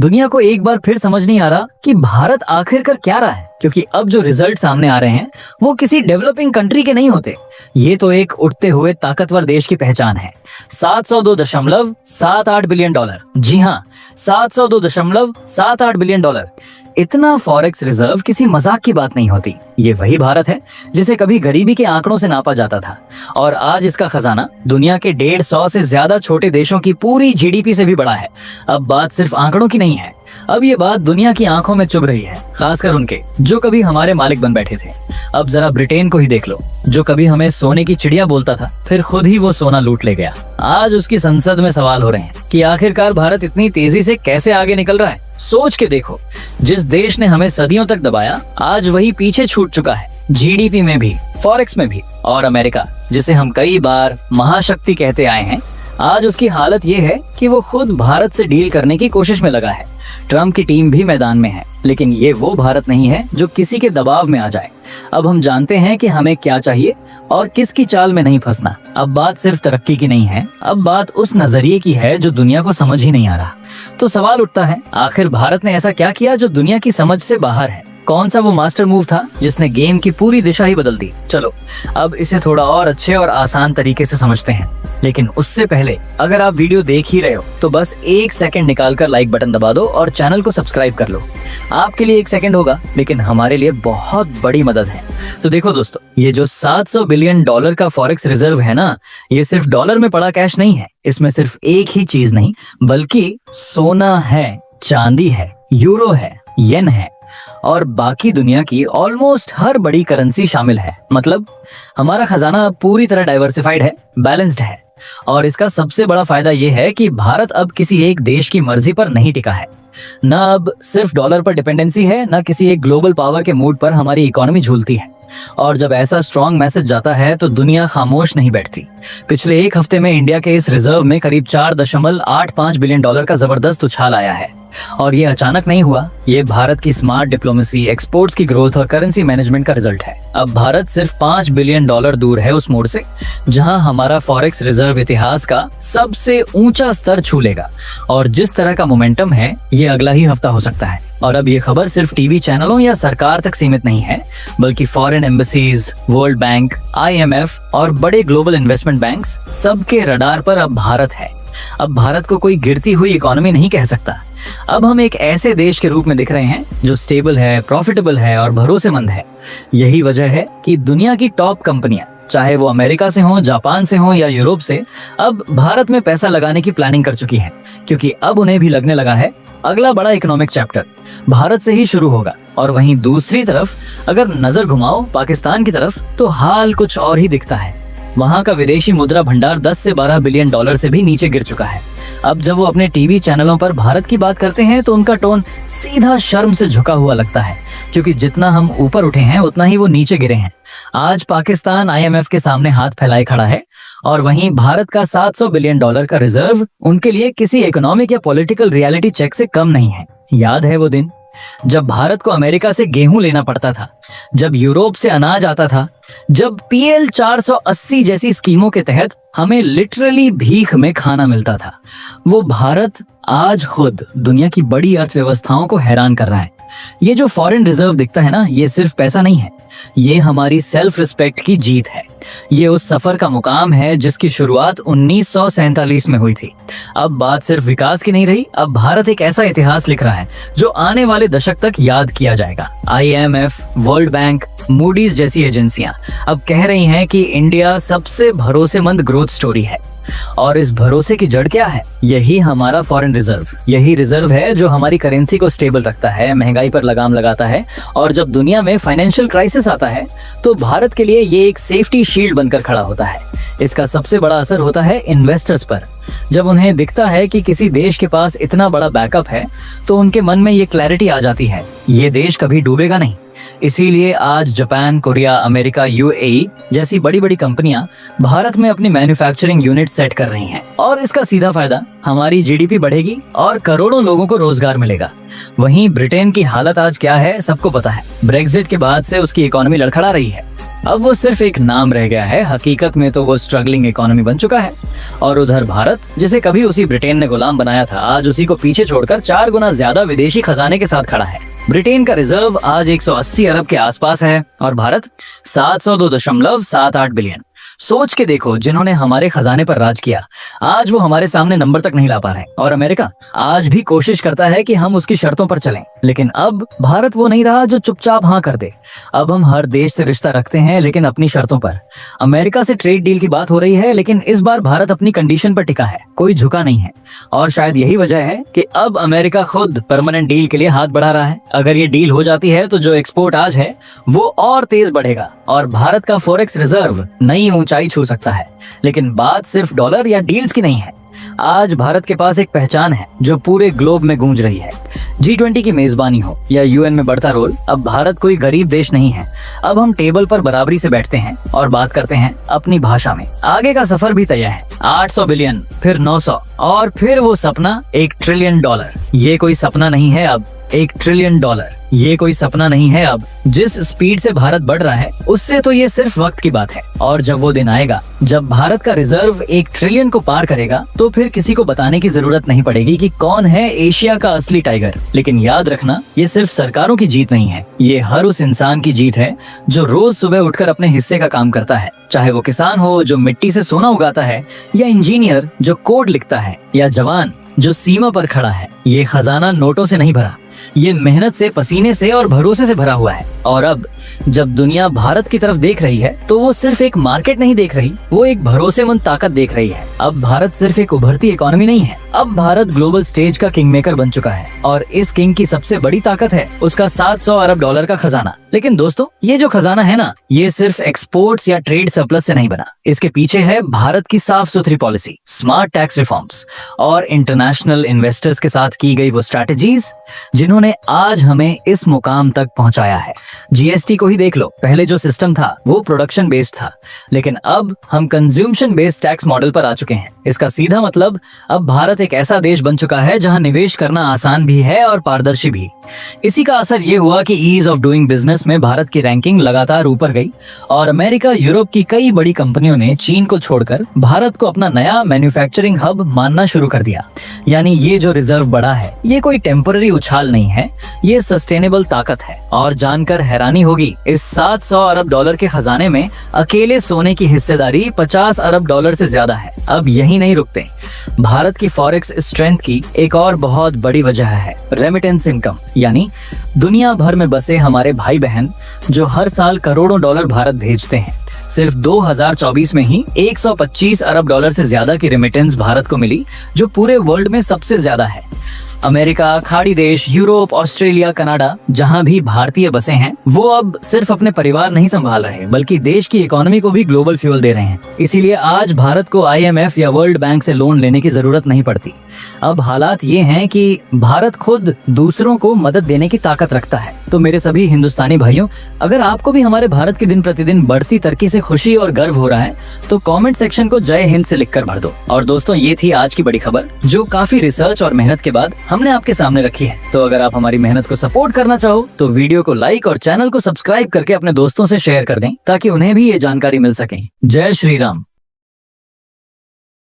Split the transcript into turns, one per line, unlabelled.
दुनिया को एक बार फिर समझ नहीं आ रहा कि भारत आखिर कर क्या रहा है, क्योंकि अब जो रिजल्ट सामने आ रहे हैं वो किसी डेवलपिंग कंट्री के नहीं होते। ये तो एक उठते हुए ताकतवर देश की पहचान है। 702.78 बिलियन डॉलर, जी हाँ, 702.78 बिलियन डॉलर। इतना फॉरेक्स रिजर्व किसी मजाक की बात नहीं होती। ये वही भारत है जिसे कभी गरीबी के आंकड़ों से नापा जाता था, और आज इसका खजाना दुनिया के 150 से ज्यादा छोटे देशों की पूरी जीडीपी से भी बड़ा है। अब बात सिर्फ आंकड़ों की नहीं है, अब ये बात दुनिया की आंखों में चुभ रही है, खासकर उनके जो कभी हमारे मालिक बन बैठे थे। अब जरा ब्रिटेन को ही देख लो, जो कभी हमें सोने की चिड़िया बोलता था, फिर खुद ही वो सोना लूट ले गया। आज उसकी संसद में सवाल हो रहे हैं कि आखिरकार भारत इतनी तेजी से कैसे आगे निकल रहा है। सोच के देखो, जिस देश ने हमें सदियों तक दबाया, आज वही पीछे छूट चुका है, जीडीपी में भी, फॉरेक्स में भी। और अमेरिका, जिसे हम कई बार महाशक्ति कहते आए हैं, आज उसकी हालत ये है कि वो खुद भारत से डील करने की कोशिश में लगा है। ट्रम्प की टीम भी मैदान में है, लेकिन ये वो भारत नहीं है जो किसी के दबाव में आ जाए। अब हम जानते हैं कि हमें क्या चाहिए और किसकी चाल में नहीं फंसना। अब बात सिर्फ तरक्की की नहीं है, अब बात उस नजरिए की है जो दुनिया को समझ ही नहीं आ रहा। तो सवाल उठता है, आखिर भारत ने ऐसा क्या किया जो दुनिया की समझ से बाहर है? कौन सा वो मास्टर मूव था जिसने गेम की पूरी दिशा ही बदल दी? चलो अब इसे थोड़ा और अच्छे और आसान तरीके से समझते हैं, लेकिन उससे पहले अगर आप वीडियो देख ही रहे हो तो बस 1 सेकंड निकालकर लाइक बटन दबा दो और चैनल को सब्सक्राइब कर लो। आपके लिए 1 सेकंड होगा, लेकिन हमारे लिए बहुत बड़ी मदद है। तो देखो दोस्तों, ये जो 700 बिलियन डॉलर का फॉरेक्स रिजर्व है ना, ये सिर्फ डॉलर में पड़ा कैश नहीं है। इसमें सिर्फ एक ही चीज नहीं, बल्कि सोना है, चांदी है, यूरो है, येन है और बाकी दुनिया की ऑलमोस्ट हर बड़ी करेंसी शामिल है। मतलब हमारा खजाना पूरी तरह डाइवर्सिफाइड है, बैलेंस्ड है। और इसका सबसे बड़ा फायदा यह है कि भारत अब किसी एक देश की मर्जी पर नहीं टिका है। न अब सिर्फ डॉलर पर डिपेंडेंसी है, न किसी एक ग्लोबल पावर के मूड पर हमारी इकोनॉमी झूलती है। और जब ऐसा स्ट्रॉन्ग मैसेज जाता है तो दुनिया खामोश नहीं बैठती। पिछले एक हफ्ते में इंडिया के इस रिजर्व में करीब 4.85 बिलियन डॉलर का जबरदस्त उछाल आया है। और ये अचानक नहीं हुआ, ये भारत की स्मार्ट डिप्लोमेसी, एक्सपोर्ट्स की ग्रोथ और करेंसी मैनेजमेंट का रिजल्ट है। अब भारत सिर्फ 5 बिलियन डॉलर दूर है उस मोड़ से जहां हमारा फॉरेक्स रिजर्व इतिहास का सबसे ऊंचा स्तर छू लेगा। और जिस तरह का मोमेंटम है, ये अगला ही हफ्ता हो सकता है। और अब ये खबर सिर्फ टीवी चैनलों या सरकार तक सीमित नहीं है, बल्कि foreign embassies, world bank, IMF और बड़े ग्लोबल इन्वेस्टमेंट बैंक्स सबके रडार पर अब भारत है। अब भारत को कोई गिरती हुई इकोनॉमी नहीं कह सकता। अब हम एक ऐसे देश के रूप में दिख रहे हैं जो स्टेबल है, प्रॉफिटेबल है और भरोसेमंद है। यही वजह है कि दुनिया की टॉप कंपनियां, चाहे वो अमेरिका से हो, जापान से हो या यूरोप से, अब भारत में पैसा लगाने की प्लानिंग कर चुकी हैं, क्योंकि अब उन्हें भी लगने लगा है अगला बड़ा इकोनॉमिक चैप्टर भारत से ही शुरू होगा। और वहीं दूसरी तरफ अगर नजर घुमाओ पाकिस्तान की तरफ, तो हाल कुछ और ही दिखता है। वहां का विदेशी मुद्रा भंडार 10 से 12 बिलियन डॉलर से भी नीचे गिर चुका है। अब जब वो अपने टीवी चैनलों पर भारत की बात करते हैं तो उनका टोन सीधा शर्म से झुका हुआ लगता है, क्योंकि जितना हम ऊपर उठे हैं उतना ही वो नीचे गिरे हैं। आज पाकिस्तान IMF के सामने हाथ फैलाए खड़ा है, और वहीं भारत का 700 बिलियन डॉलर का रिजर्व उनके लिए किसी इकोनॉमिक या पॉलिटिकल रियलिटी चेक से कम नहीं है। याद है वो दिन जब भारत को अमेरिका से गेहूं लेना पड़ता था, जब यूरोप से अनाज आता था, जब PL 480 जैसी स्कीमों के तहत हमें लिटरली भीख में खाना मिलता था। वो भारत आज खुद दुनिया की बड़ी अर्थव्यवस्थाओं को हैरान कर रहा है। ये जो फॉरेन रिजर्व दिखता है ना, ये सिर्फ पैसा नहीं है, ये हमारी सेल्फ रिस्पेक्ट की जीत है। ये उस सफर का मुकाम है जिसकी शुरुआत 1947 में हुई थी। अब बात सिर्फ विकास की नहीं रही, अब भारत एक ऐसा इतिहास लिख रहा है जो आने वाले दशक तक याद किया जाएगा। IMF, वर्ल्ड बैंक, मूडीज जैसी एजेंसियां अब कह रही हैं कि इंडिया सबसे भरोसेमंद ग्रोथ स्टोरी है। और इस भरोसे की जड़ क्या है? यही हमारा फॉरेन रिजर्व। यही रिजर्व है जो हमारी करेंसी को स्टेबल रखता है, महंगाई पर लगाम लगाता है, और जब दुनिया में फाइनेंशियल क्राइसिस आता है तो भारत के लिए ये एक सेफ्टी शील्ड बनकर खड़ा होता है। इसका सबसे बड़ा असर होता है इन्वेस्टर्स पर। जब उन्हें दिखता है कि किसी देश के पास इतना बड़ा बैकअप है तो उनके मन में ये क्लैरिटी आ जाती है, ये देश कभी डूबेगा नहीं। इसीलिए आज जापान, कोरिया, अमेरिका, UAE जैसी बड़ी बड़ी कंपनियां भारत में अपनी मैन्युफैक्चरिंग यूनिट सेट कर रही हैं, और इसका सीधा फायदा हमारी GDP बढ़ेगी और करोड़ों लोगों को रोजगार मिलेगा। वहीं ब्रिटेन की हालत आज क्या है सबको पता है। ब्रेक्जिट के बाद से उसकी इकोनॉमी लड़खड़ा रही है। अब वो सिर्फ एक नाम रह गया है, हकीकत में तो वो स्ट्रगलिंग इकोनॉमी बन चुका है। और उधर भारत, जिसे कभी उसी ब्रिटेन ने गुलाम बनाया था, आज उसी को पीछे छोड़कर 4 गुना ज्यादा विदेशी खजाने के साथ खड़ा है। ब्रिटेन का रिजर्व आज 180 अरब के आसपास है और भारत 702.78 बिलियन। सोच के देखो, जिन्होंने हमारे खजाने पर राज किया, आज वो हमारे सामने नंबर तक नहीं ला पा रहे। और अमेरिका आज भी कोशिश करता है कि हम उसकी शर्तों पर चलें, लेकिन अब भारत वो नहीं रहा जो चुपचाप हाँ कर दे। अब हम हर देश से रिश्ता रखते हैं, लेकिन अपनी शर्तों पर। अमेरिका से ट्रेड डील की बात हो रही है, लेकिन इस बार भारत अपनी कंडीशन पर टिका है, कोई झुका नहीं है। और शायद यही वजह है कि अब अमेरिका खुद परमानेंट डील के लिए हाथ बढ़ा रहा है। अगर ये डील हो जाती है तो जो एक्सपोर्ट आज है वो और तेज बढ़ेगा और भारत का फॉरेक्स रिजर्व नई ऊंचाई छू सकता है। लेकिन बात सिर्फ डॉलर या डील्स की नहीं है। आज भारत के पास एक पहचान है जो पूरे ग्लोब में गूंज रही है। G20 की मेजबानी हो या यूएन में बढ़ता रोल, अब भारत कोई गरीब देश नहीं है। अब हम टेबल पर बराबरी से बैठते हैं और बात करते हैं अपनी भाषा में। आगे का सफर भी तय है। 800 बिलियन, फिर 900 और फिर वो सपना $1 ट्रिलियन। ये कोई सपना नहीं है, अब $1 ट्रिलियन। ये कोई सपना नहीं है। अब जिस स्पीड से भारत बढ़ रहा है, उससे तो ये सिर्फ वक्त की बात है। और जब वो दिन आएगा जब भारत का रिजर्व 1 ट्रिलियन को पार करेगा, तो फिर किसी को बताने की जरूरत नहीं पड़ेगी कि कौन है एशिया का असली टाइगर। लेकिन याद रखना, ये सिर्फ सरकारों की जीत नहीं है, ये हर उस इंसान की जीत है जो रोज सुबह उठकर अपने हिस्से का काम करता है। चाहे वो किसान हो जो मिट्टी से सोना उगाता है, या इंजीनियर जो कोड लिखता है, या जवान जो सीमा पर खड़ा है। ये खजाना नोटों से नहीं भरा, ये मेहनत से, पसीने से और भरोसे से भरा हुआ है। और अब जब दुनिया भारत की तरफ देख रही है, तो वो सिर्फ एक मार्केट नहीं देख रही, वो एक भरोसेमंद ताकत देख रही है। अब भारत सिर्फ एक उभरती इकोनॉमी नहीं है, अब भारत ग्लोबल स्टेज का किंग मेकर बन चुका है। और इस किंग की सबसे बड़ी ताकत है उसका $700 अरब का खजाना। लेकिन दोस्तों, ये जो खजाना है ना, ये सिर्फ एक्सपोर्ट्स या ट्रेड सरप्लस से नहीं बना। इसके पीछे है भारत की साफ सुथरी पॉलिसी, स्मार्ट टैक्स रिफॉर्म्स और इंटरनेशनल इन्वेस्टर्स के साथ की गई वो स्ट्रैटेजीज जिन्होंने आज हमें इस मुकाम तक पहुंचाया है। जीएसटी को ही देख लो, पहले जो सिस्टम था वो प्रोडक्शन बेस्ड था, लेकिन अब हम कंज्यूमशन बेस्ड टैक्स मॉडल पर आ चुके हैं। इसका सीधा मतलब, अब भारत एक ऐसा देश बन चुका है जहां निवेश करना आसान भी है और पारदर्शी भी। इसी का असर ये हुआ कि ईज ऑफ डूइंग बिजनेस में भारत की रैंकिंग लगातार ऊपर गई और अमेरिका, यूरोप की कई बड़ी कंपनियों ने चीन को छोड़कर भारत को अपना नया मैन्युफैक्चरिंग हब मानना शुरू कर दिया। यानी ये जो रिजर्व बढ़ा है, ये कोई टेम्पररी उछाल नहीं है, ये सस्टेनेबल ताकत है। और जानकर हैरानी होगी, इस $700 अरब के खजाने में अकेले सोने की हिस्सेदारी $50 अरब से ज्यादा है। अब यही नहीं रुकते, भारत की फॉरेक्स स्ट्रेंथ की एक और बहुत बड़ी वजह है रेमिटेंस इनकम, यानी दुनिया भर में बसे हमारे भाई बहन जो हर साल करोड़ों डॉलर भारत भेजते हैं। सिर्फ 2024 में ही $125 अरब से ज्यादा की रेमिटेंस भारत को मिली, जो पूरे वर्ल्ड में सबसे ज्यादा है। अमेरिका, खाड़ी देश, यूरोप, ऑस्ट्रेलिया, कनाडा, जहां भी भारतीय बसे हैं, वो अब सिर्फ अपने परिवार नहीं संभाल रहे, बल्कि देश की इकोनॉमी को भी ग्लोबल फ्यूल दे रहे हैं। इसीलिए आज भारत को IMF या वर्ल्ड बैंक से लोन लेने की जरूरत नहीं पड़ती। अब हालात ये हैं कि भारत खुद दूसरों को मदद देने की ताकत रखता है। तो मेरे सभी हिंदुस्तानी भाइयों, अगर आपको भी हमारे भारत की दिन प्रतिदिन बढ़ती तरक्की से खुशी और गर्व हो रहा है, तो कमेंट सेक्शन को जय हिंद से लिखकर भर दो। और दोस्तों, ये थी आज की बड़ी खबर, जो काफी रिसर्च और मेहनत के बाद हमने आपके सामने रखी है। तो अगर आप हमारी मेहनत को सपोर्ट करना चाहो, तो वीडियो को लाइक और चैनल को सब्सक्राइब करके अपने दोस्तों से शेयर कर दें, ताकि उन्हें भी ये जानकारी मिल सके। जय श्री राम।